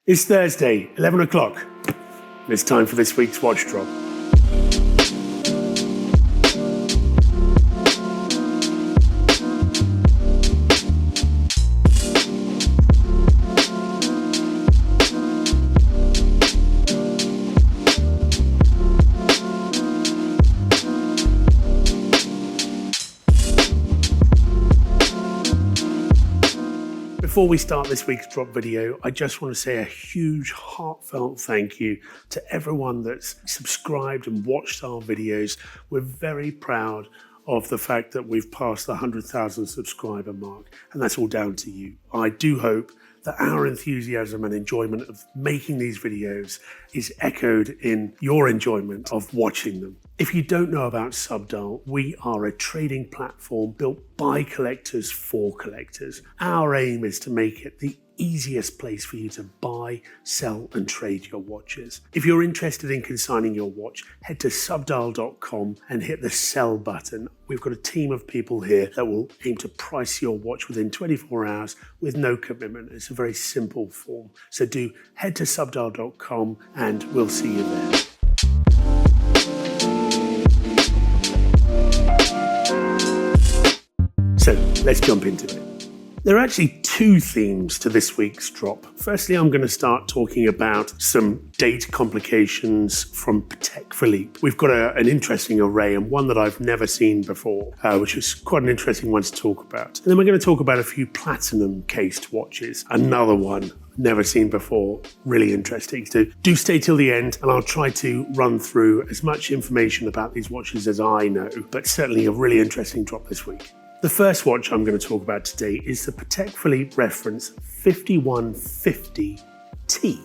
It's Thursday, 11 o'clock. It's time for this week's Watch Drop. Before we start this week's drop video, I just want to say a huge heartfelt thank you to everyone that's subscribed and watched our videos. We're very proud of the fact that we've passed the 100,000 subscriber mark, and that's all down to you. I do hope that our enthusiasm and enjoyment of making these videos is echoed in your enjoyment of watching them. If you don't know about Subdial, we are a trading platform built by collectors for collectors. Our aim is to make it the easiest place for you to buy, sell and trade your watches. If you're interested in consigning your watch, head to subdial.com and hit the sell button. We've got a team of people here that will aim to price your watch within 24 hours with no commitment. It's a very simple form. So do head to subdial.com and we'll see you there. So let's jump into it. There are actually two themes to this week's drop. Firstly, I'm going to start talking about some date complications from Patek Philippe. We've got an interesting array and one that I've never seen before, which is quite an interesting one to talk about. And then we're going to talk about a few Platinum cased watches. Another one never seen before, really interesting. So do stay till the end and I'll try to run through as much information about these watches as I know, but certainly a really interesting drop this week. The first watch I'm going to talk about today is the Patek Philippe reference 5150T.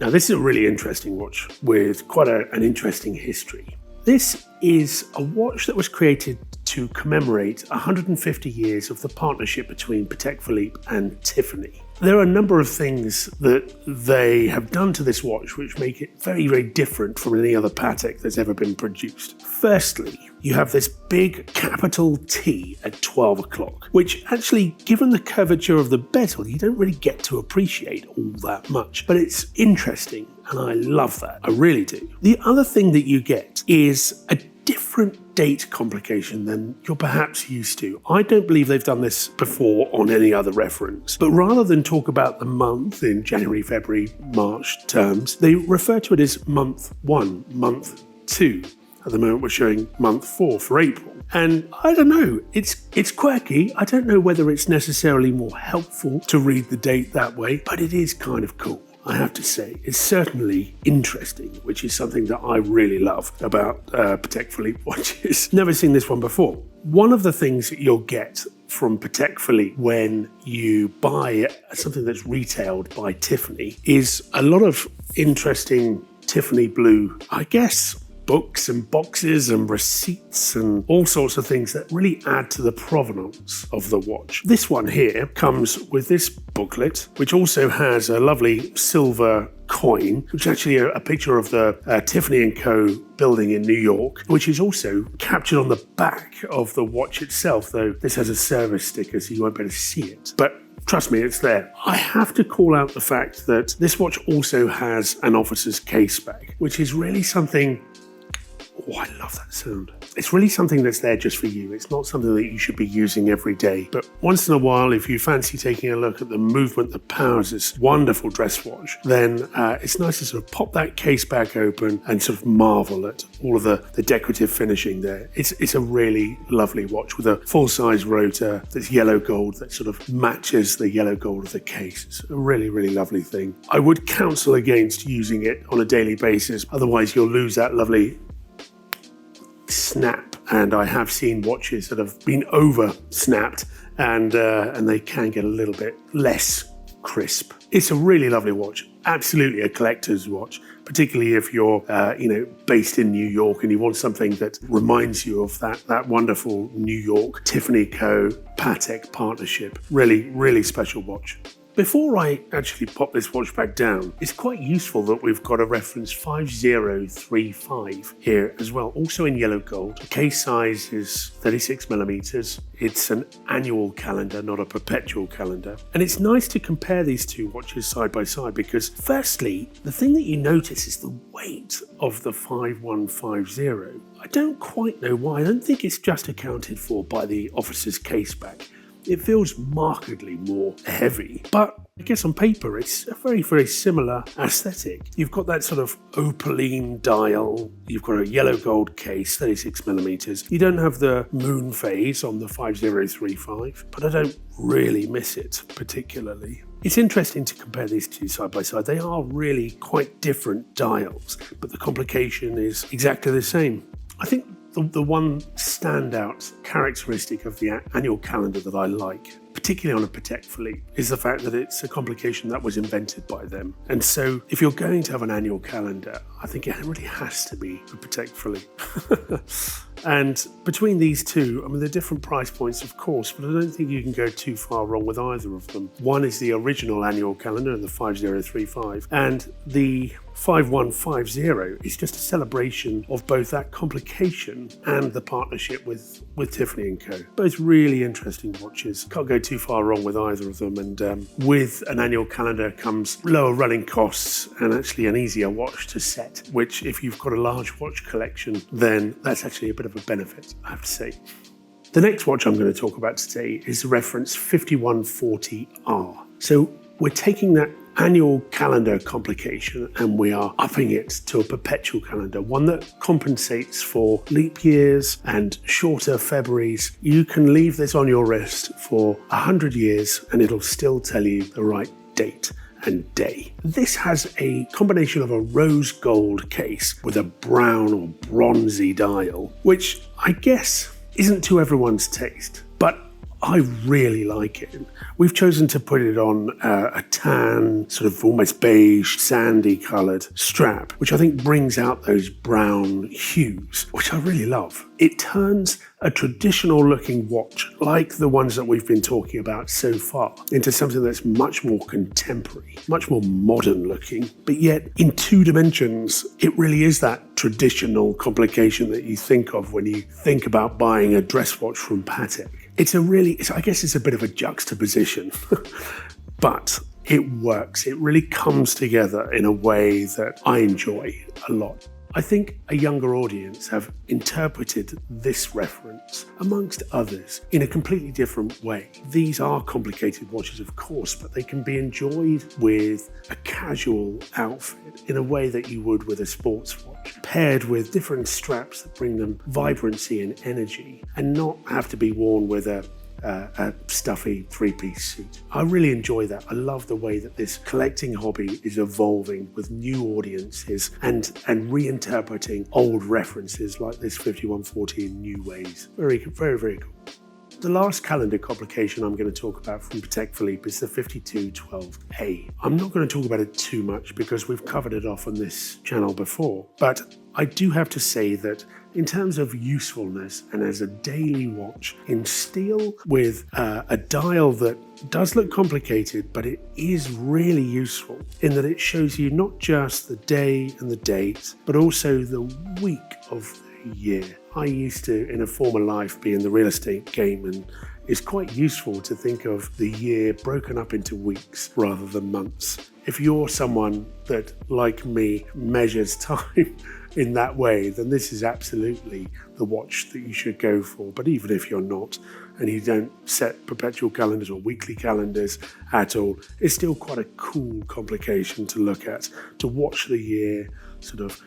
Now this is a really interesting watch with quite an interesting history. This is a watch that was created to commemorate 150 years of the partnership between Patek Philippe and Tiffany. There are a number of things that they have done to this watch which make it very, very different from any other Patek that's ever been produced. Firstly, you have this big capital T at 12 o'clock, which actually, given the curvature of the bezel, you don't really get to appreciate all that much. But it's interesting, and I love that. I really do. The other thing that you get is a different date complication than you're perhaps used to. I don't believe they've done this before on any other reference, but rather than talk about the month in January, February, March terms, they refer to it as month 1, month 2. At the moment we're showing month 4 for April. And I don't know, it's quirky. I don't know whether it's necessarily more helpful to read the date that way, but it is kind of cool. I have to say, it's certainly interesting, which is something that I really love about Patek Philippe watches. Never seen this one before. One of the things that you'll get from Patek Philippe when you buy something that's retailed by Tiffany is a lot of interesting Tiffany blue, I guess, books and boxes and receipts and all sorts of things that really add to the provenance of the watch. This one here comes with this booklet, which also has a lovely silver coin, which is actually a picture of the Tiffany Co building in New York, which is also captured on the back of the watch itself, though this has a service sticker so you won't be able to see it. But trust me, it's there. I have to call out the fact that this watch also has an officer's case bag, which is really something. Oh, I love that sound. It's really something that's there just for you. It's not something that you should be using every day. But once in a while, if you fancy taking a look at the movement that powers this wonderful dress watch, then it's nice to sort of pop that case back open and sort of marvel at all of the decorative finishing there. It's a really lovely watch with a full-size rotor that's yellow gold that sort of matches the yellow gold of the case. It's a really, really lovely thing. I would counsel against using it on a daily basis. Otherwise, you'll lose that lovely snap, and I have seen watches that have been over snapped and they can get a little bit less crisp. It's a really lovely watch, absolutely a collector's watch, particularly if you're based in New York and you want something that reminds you of that wonderful New York Tiffany Co Patek partnership. Really, really special watch. Before I actually pop this watch back down, it's quite useful that we've got a reference 5035 here as well, also in yellow gold. The case size is 36mm. It's an annual calendar, not a perpetual calendar. And it's nice to compare these two watches side by side because firstly, the thing that you notice is the weight of the 5150. I don't quite know why. I don't think it's just accounted for by the officer's case back. It feels markedly more heavy, but I guess on paper it's a very, very similar aesthetic. You've got that sort of opaline dial, you've got a yellow gold case, 36mm. You don't have the moon phase on the 5035, but I don't really miss it particularly. It's interesting to compare these two side by side. They are really quite different dials, but the complication is exactly the same. I think the one standout characteristic of the annual calendar that I like, particularly on a Patek Philippe, is the fact that it's a complication that was invented by them. And so if you're going to have an annual calendar, I think it really has to be the Patek Philippe. And between these two, I mean, they're different price points, of course, but I don't think you can go too far wrong with either of them. One is the original annual calendar, the 5035, and the 5150 is just a celebration of both that complication and the partnership with Tiffany Co. Both really interesting watches. Can't go too far wrong with either of them. And with an annual calendar comes lower running costs and actually an easier watch to set, which if you've got a large watch collection, then that's actually a bit of a benefit, I have to say. The next watch I'm going to talk about today is the reference 5140R. So we're taking that annual calendar complication and we are upping it to a perpetual calendar, one that compensates for leap years and shorter Februaries. You can leave this on your wrist for 100 years and it'll still tell you the right date and day. This has a combination of a rose gold case with a brown or bronzy dial, which I guess isn't to everyone's taste, but I really like it. We've chosen to put it on a tan, sort of almost beige, sandy coloured strap, which I think brings out those brown hues, which I really love. It turns a traditional looking watch, like the ones that we've been talking about so far, into something that's much more contemporary, much more modern looking, but yet in two dimensions, it really is that traditional complication that you think of when you think about buying a dress watch from Patek. I guess it's a bit of a juxtaposition, but it works. It really comes together in a way that I enjoy a lot. I think a younger audience have interpreted this reference, amongst others, in a completely different way. These are complicated watches, of course, but they can be enjoyed with a casual outfit in a way that you would with a sports watch, paired with different straps that bring them vibrancy and energy, and not have to be worn with a stuffy three-piece suit. I really enjoy that. I love the way that this collecting hobby is evolving with new audiences and reinterpreting old references like this 5140 in new ways. Very, very, very cool. The last calendar complication I'm going to talk about from Patek Philippe is the 5212A. I'm not going to talk about it too much because we've covered it off on this channel before, but I do have to say that in terms of usefulness and as a daily watch in steel with a dial that does look complicated, but it is really useful in that it shows you not just the day and the date, but also the week of the year. I used to, in a former life, be in the real estate game, and it's quite useful to think of the year broken up into weeks rather than months. If you're someone that, like me, measures time in that way, then this is absolutely the watch that you should go for. But even if you're not, and you don't set perpetual calendars or weekly calendars at all, it's still quite a cool complication to look at, to watch the year sort of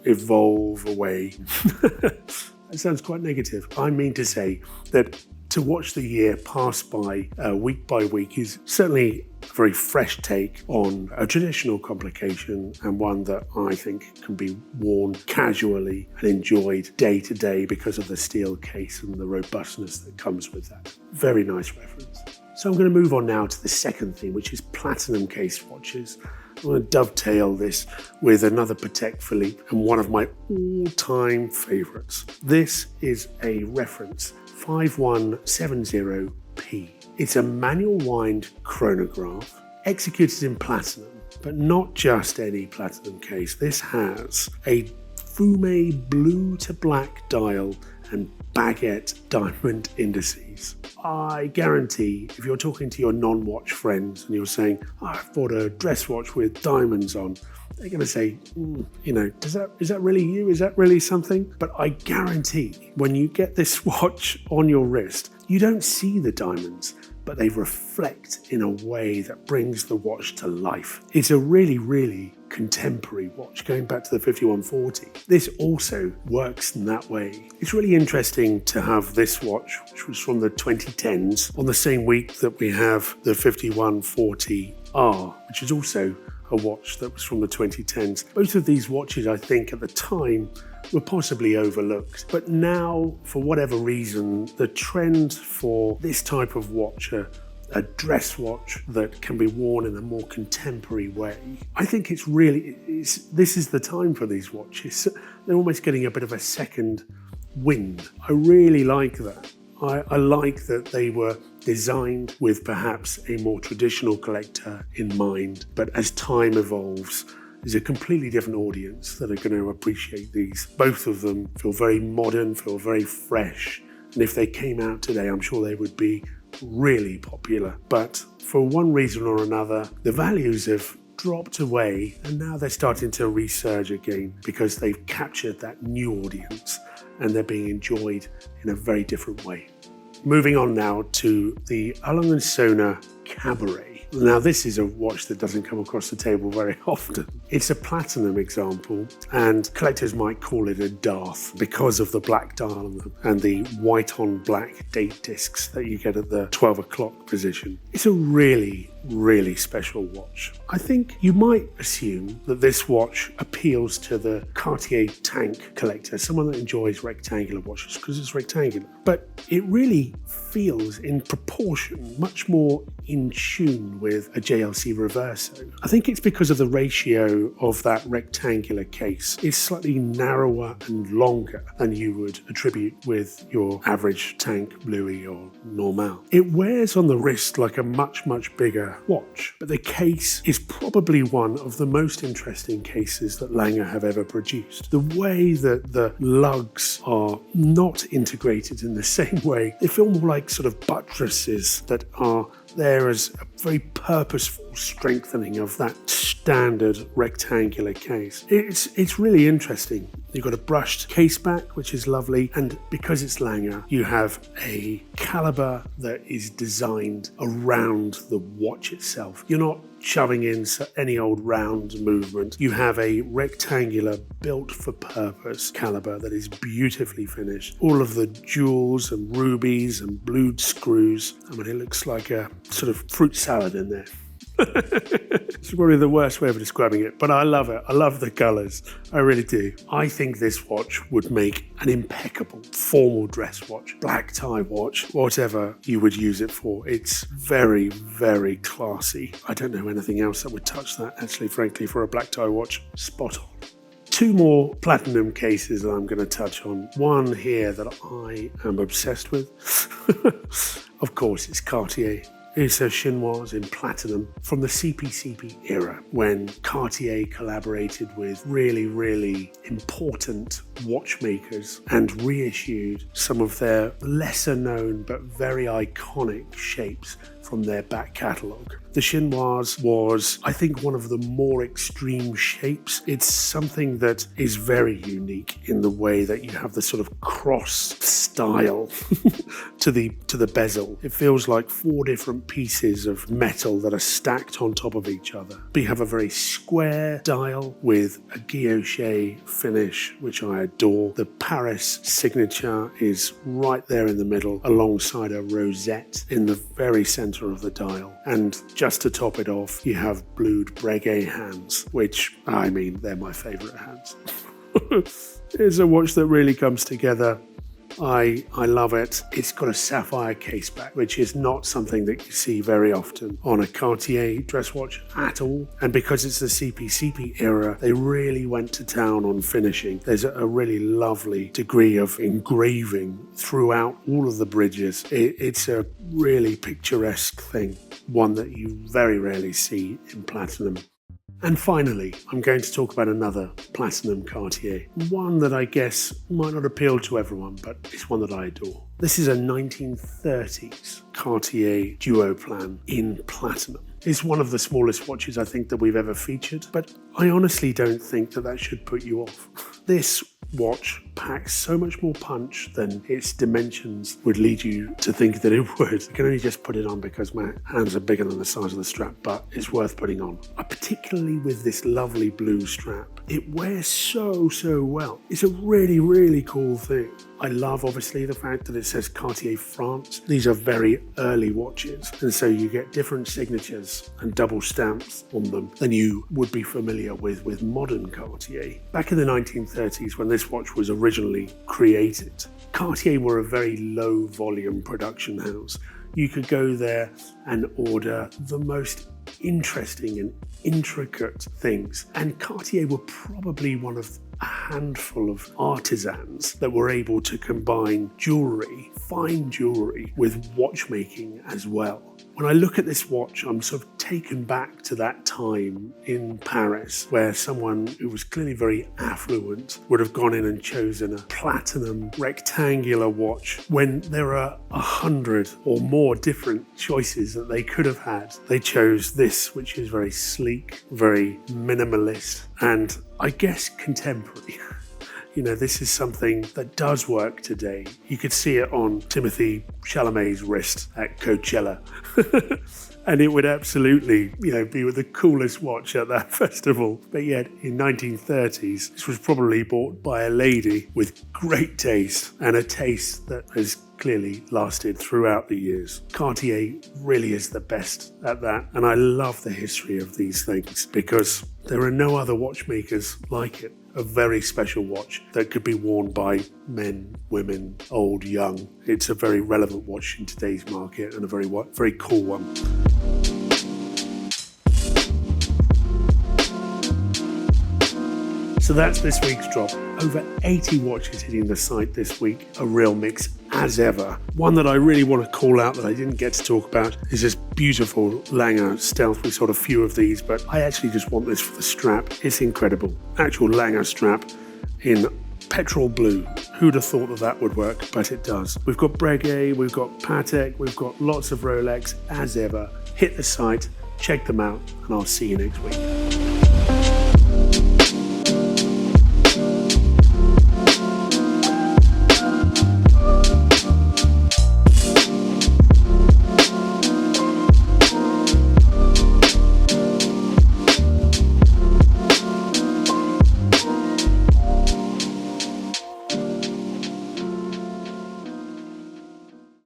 evolve away. That sounds quite negative. I mean to say that to watch the year pass by week is certainly a very fresh take on a traditional complication, and one that I think can be worn casually and enjoyed day to day because of the steel case and the robustness that comes with that. Very nice reference. So I'm going to move on now to the second theme, which is platinum case watches. I'm going to dovetail this with another Patek Philippe and one of my all-time favourites. This is a reference 5170P. It's a manual wind chronograph. executed in platinum, but not just any platinum case. This has a fume blue to black dial and baguette diamond indices. I guarantee if you're talking to your non-watch friends and you're saying, I've bought a dress watch with diamonds on, they're going to say, is that really you? Is that really something? But I guarantee when you get this watch on your wrist, you don't see the diamonds, but they reflect in a way that brings the watch to life. It's a really, really contemporary watch, going back to the 5140. This also works in that way. It's really interesting to have this watch, which was from the 2010s, on the same week that we have the 5140R, which is also a watch that was from the 2010s. Both of these watches, I think, at the time were possibly overlooked. But now, for whatever reason, the trend for this type of watch, a dress watch that can be worn in a more contemporary way, I think this is the time for these watches. They're almost getting a bit of a second wind. I really like that. I like that they were designed with perhaps a more traditional collector in mind, but as time evolves, there's a completely different audience that are going to appreciate these. Both of them feel very modern, feel very fresh, and if they came out today, I'm sure they would be really popular. But for one reason or another, the values have dropped away, and now they're starting to resurge again because they've captured that new audience and they're being enjoyed in a very different way. Moving on now to the Lange Söhne Cabaret. Now, this is a watch that doesn't come across the table very often. It's a platinum example, and collectors might call it a Darth because of the black dial and the white on black date discs that you get at the 12 o'clock position. It's a really, really special watch. I think you might assume that this watch appeals to the Cartier tank collector, someone that enjoys rectangular watches because it's rectangular. But it really feels in proportion much more in tune with a JLC Reverso. I think it's because of the ratio of that rectangular case. It's slightly narrower and longer than you would attribute with your average tank Louis or Normal. It wears on the wrist like a much, much bigger watch, but the case is probably one of the most interesting cases that Lange have ever produced. The way that the lugs are not integrated in the same way, they feel more like sort of buttresses that are there as a very purposeful strengthening of that standard rectangular case. It's really interesting. You've got a brushed case back, which is lovely, and because it's Lange, you have a caliber that is designed around the watch itself. You're not shoving in any old round movement. You have a rectangular, built for purpose caliber that is beautifully finished. All of the jewels and rubies and blued screws. I mean, it looks like a sort of fruit salad in there. It's probably the worst way of describing it, but I love it. I love the colours. I really do. I think this watch would make an impeccable formal dress watch, black tie watch, whatever you would use it for. It's very, very classy. I don't know anything else that would touch that, actually, frankly, for a black tie watch. Spot on. Two more platinum cases that I'm going to touch on. One here that I am obsessed with. Of course, it's Cartier. It's a chinoise in platinum from the CPCP era when Cartier collaborated with really, really important watchmakers and reissued some of their lesser known but very iconic shapes from their back catalogue. The chinoise was, I think, one of the more extreme shapes. It's something that is very unique in the way that you have the sort of cross style to the bezel. It feels like four different pieces of metal that are stacked on top of each other. But you have a very square dial with a guilloche finish, which I adore. The Paris signature is right there in the middle, alongside a rosette in the very center of the dial. And just to top it off, you have blued Breguet hands, which, I mean, they're my favorite hands. It's a watch that really comes together I love it. It's got a sapphire caseback, which is not something that you see very often on a Cartier dress watch at all. And because it's the CPCP era, they really went to town on finishing. There's a really lovely degree of engraving throughout all of the bridges. It's a really picturesque thing, one that you very rarely see in platinum. And finally, I'm going to talk about another Platinum Cartier, one that I guess might not appeal to everyone, but it's one that I adore. This is a 1930s Cartier Duoplan in platinum. It's one of the smallest watches I think that we've ever featured, but I honestly don't think that should put you off. This watch packs so much more punch than its dimensions would lead you to think that it would. I can only just put it on because my hands are bigger than the size of the strap, but it's worth putting on. Particularly with this lovely blue strap. It wears so well. It's a really, really cool thing. I love, obviously, the fact that it says Cartier France. These are very early watches, and so you get different signatures and double stamps on them than you would be familiar with modern Cartier. Back in the 1930s, when this watch was originally created, Cartier were a very low volume production house. You could go there and order the most interesting and intricate things. And Cartier were probably one of a handful of artisans that were able to combine jewellery, fine jewellery, with watchmaking as well. When I look at this watch, I'm sort of taken back to that time in Paris where someone who was clearly very affluent would have gone in and chosen a platinum rectangular watch when there are 100 or more different choices that they could have had. They chose this, which is very sleek, very minimalist, and I guess contemporary. You know, this is something that does work today. You could see it on Timothée Chalamet's wrist at Coachella. And it would absolutely, be the coolest watch at that festival. But yet, in 1930s, this was probably bought by a lady with great taste, and a taste that has clearly lasted throughout the years. Cartier really is the best at that, and I love the history of these things because there are no other watchmakers like it. A very special watch that could be worn by men, women, old, young. It's a very relevant watch in today's market and a very cool one. So that's this week's drop. Over 80 watches hitting the site this week, a real mix as ever. One that I really want to call out that I didn't get to talk about is this beautiful Lange Stealth. We sold a few of these, but I actually just want this for the strap. It's incredible. Actual Lange strap in petrol blue. Who'd have thought that would work, but it does. We've got Breguet, we've got Patek, we've got lots of Rolex as ever. Hit the site, check them out, and I'll see you next week.